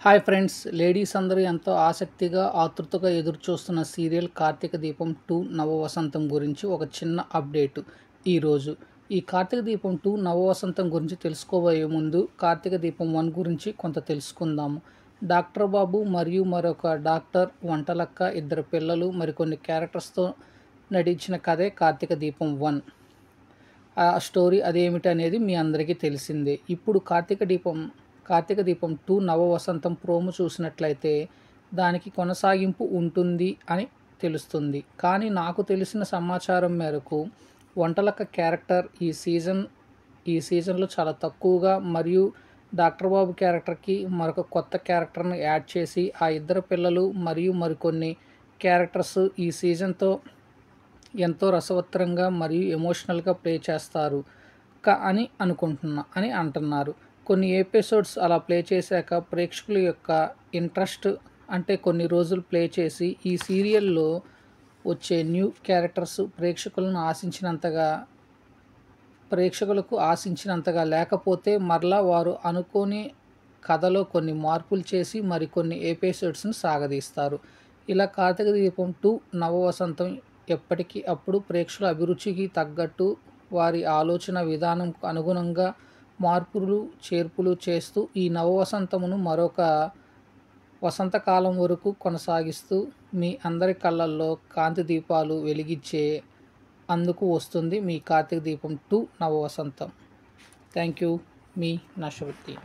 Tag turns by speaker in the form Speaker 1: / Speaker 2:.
Speaker 1: Hi friends, ladies అందరూ ఎంతో ఆసక్తిగా ఆతృతగా ఎదురుచూస్తున్న సీరియల్ కార్తీక దీపం 2 నవవసంతం గురించి ఒక చిన్న అప్డేట్ ఈరోజు. ఈ కార్తీక దీపం 2 నవవసంతం గురించి తెలుసుకోబోయే ముందు కార్తీక దీపం 1 గురించి కొంత తెలుసుకుందాము. డాక్టర్ బాబు మరియు మరొక డాక్టర్, వంటలక్క, ఇద్దరు పిల్లలు, మరికొన్ని క్యారెక్టర్స్తో నటించిన కథే కార్తీక దీపం 1. ఆ స్టోరీ అదేమిటి అనేది మీ అందరికీ తెలిసిందే. ఇప్పుడు కార్తీక దీపం 2 నవవసంతం ప్రోమో చూసినట్లయితే దానికి కొనసాగింపు ఉంటుంది అని తెలుస్తుంది. కానీ నాకు తెలిసిన సమాచారం మేరకు వంటలక్క క్యారెక్టర్ ఈ సీజన్లో చాలా తక్కువగా, మరియు డాక్టర్ బాబు క్యారెక్టర్కి మరొక కొత్త క్యారెక్టర్ను యాడ్ చేసి ఆ ఇద్దరు పిల్లలు మరియు మరికొన్ని క్యారెక్టర్స్ ఈ సీజన్తో ఎంతో రసవత్తరంగా మరియు ఎమోషనల్గా ప్లే చేస్తారు అని అంటున్నారు. కొన్ని ఎపిసోడ్స్ అలా ప్లే చేశాక ప్రేక్షకుల యొక్క ఇంట్రెస్ట్, అంటే కొన్ని రోజులు ప్లే చేసి ఈ సీరియల్లో వచ్చే న్యూ క్యారెక్టర్స్ ప్రేక్షకులకు ఆశించినంతగా లేకపోతే మరలా వారు అనుకోని కథలో కొన్ని మార్పులు చేసి మరికొన్ని ఎపిసోడ్స్ను సాగదీస్తారు. ఇలా కార్తీక దీపం 2 నవవసంతం ఎప్పటికీ అప్పుడు ప్రేక్షకుల అభిరుచికి తగ్గట్టు వారి ఆలోచన విధానంకు అనుగుణంగా మార్పులు చేర్పులు చేస్తూ ఈ నవవసంతమును మరొక వసంతకాలం వరకు కొనసాగిస్తూ మీ అందరి కళ్ళల్లో కాంతి దీపాలు వెలిగించే అందుకు వస్తుంది మీ కార్తీక దీపం 2 నవవసంతం. Thank you. మీ నషవతి.